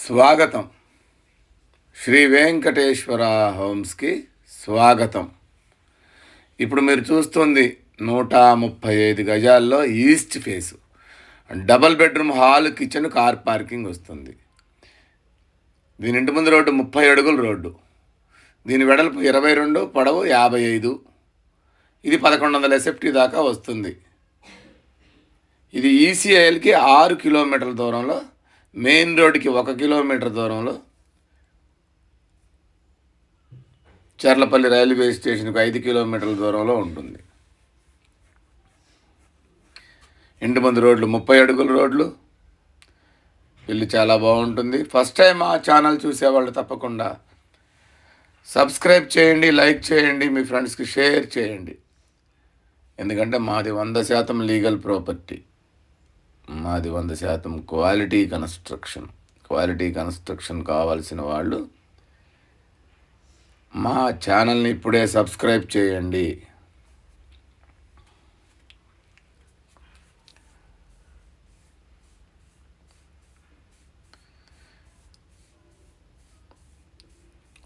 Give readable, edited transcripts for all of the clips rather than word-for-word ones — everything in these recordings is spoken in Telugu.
స్వాగతం. శ్రీ వెంకటేశ్వర హోమ్స్కి స్వాగతం. ఇప్పుడు మీరు చూస్తుంది 135 గజాల్లో east face double bedroom hall, kitchen, car parking వస్తుంది. దీని ఇంటి ముందు రోడ్డు 30 అడుగుల రోడ్డు. దీని వెడల్పు 22, పొడవు 55. ఇది 1100 SFT దాకా వస్తుంది. ఇది ఈసీఐఎల్కి 6 కిలోమీటర్ల దూరంలో, మెయిన్ రోడ్డుకి 1 కిలోమీటర్ దూరంలో, చర్లపల్లి రైల్వే స్టేషన్కి 5 కిలోమీటర్ల దూరంలో ఉంటుంది. ఇంటి ముందు రోడ్లు 30 అడుగుల రోడ్లు. ఇల్లు చాలా బాగుంటుంది. ఫస్ట్ టైం ఆ ఛానల్ చూసేవాళ్ళు తప్పకుండా సబ్స్క్రైబ్ చేయండి, లైక్ చేయండి, మీ ఫ్రెండ్స్కి షేర్ చేయండి. ఎందుకంటే మాది 100% లీగల్ ప్రాపర్టీ. మాది 100% క్వాలిటీ కన్స్ట్రక్షన్. క్వాలిటీ కన్స్ట్రక్షన్ కావాల్సిన వాళ్ళు మా ఛానల్ని ఇప్పుడే సబ్స్క్రైబ్ చేయండి.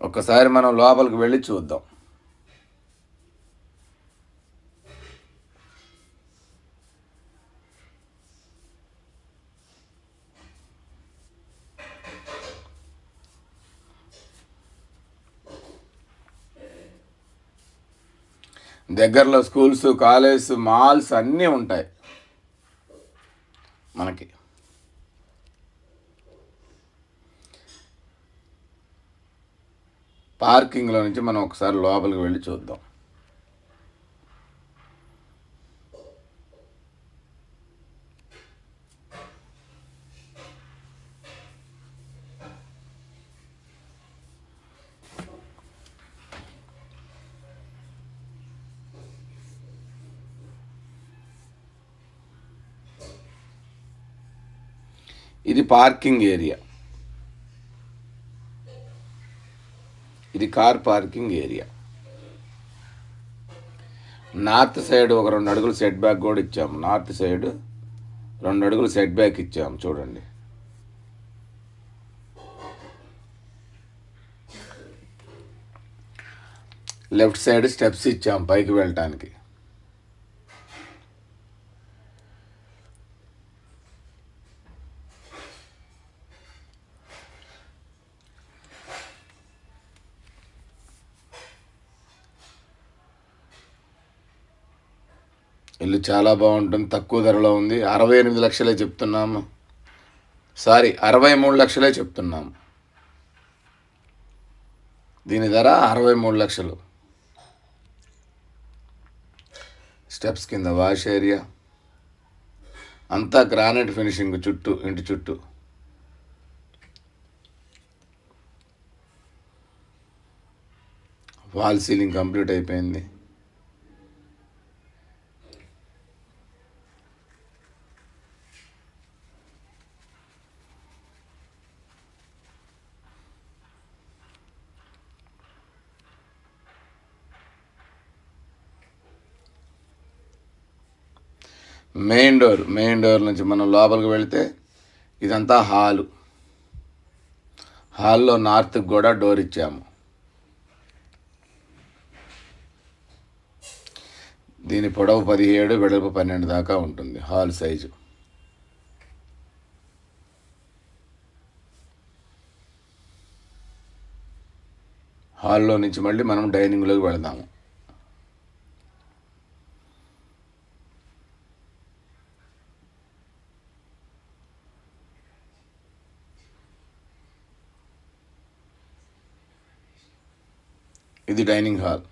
ఒక్కసారి మనం లోపలికి వెళ్ళి చూద్దాం. దగ్గరలో స్కూల్స్, కాలేజెస్, మాల్స్ అన్నీ ఉంటాయి మనకి. పార్కింగ్లో నుంచి మనం ఒకసారి లోపలికి వెళ్ళి చూద్దాం. ఇది పార్కింగ్ ఏరియా. ఇది car parking area. North side ఒక 2 అడుగులు సెట్ బ్యాక్ కూడా ఇచ్చాము. నార్త్ సైడ్ 2 అడుగులు సెట్ బ్యాక్ ఇచ్చాము, చూడండి. లెఫ్ట్ సైడ్ స్టెప్స్ ఇచ్చాము పైకి వెళ్ళటానికి. ఇల్లు చాలా బాగుంటుంది. తక్కువ ధరలో ఉంది. 68 లక్షలే చెప్తున్నాము. 63 లక్షలే చెప్తున్నాము. దీని ధర 63 లక్షలు. స్టెప్స్ కింద వాష్ ఏరియా అంతా గ్రానైట్ ఫినిషింగ్ చుట్టూ, ఇంటి చుట్టూ. వాల్ సీలింగ్ కంప్లీట్ అయిపోయింది. మెయిన్ డోర్ నుంచి మనం లోపలికి వెళితే ఇదంతా హాలు. హాల్లో నార్త్కి కూడా డోర్ ఇచ్చాము. దీని పొడవు 17, వెడల్పు 12 దాకా ఉంటుంది హాల్ సైజు. హాల్లో నుంచి మళ్ళీ మనం డైనింగ్లోకి వెళదాము. ఇది డైనింగ్ హాల్.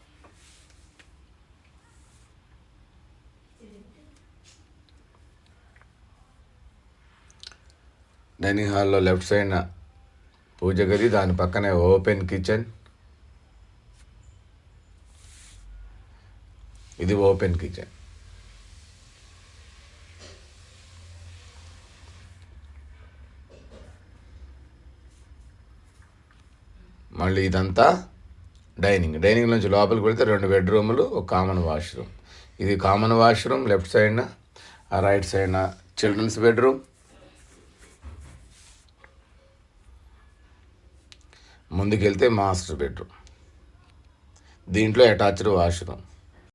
డైనింగ్ హాల్లో లెఫ్ట్ సైడ్ పూజ గది, దాని పక్కనే ఓపెన్ కిచెన్. ఇది ఓపెన్ కిచెన్. మళ్ళీ ఇదంతా డైనింగ్ నుంచి లోపలికి వెళ్తే 2 బెడ్రూములు, ఒక కామన్ వాష్రూమ్. ఇది కామన్ వాష్రూమ్. లెఫ్ట్ సైడ్న, ఆ రైట్ సైడ్న చిల్డ్రన్స్ బెడ్రూమ్. ముందుకెళ్తే మాస్టర్ బెడ్రూమ్, దీంట్లో అటాచ్డ్ వాష్రూమ్.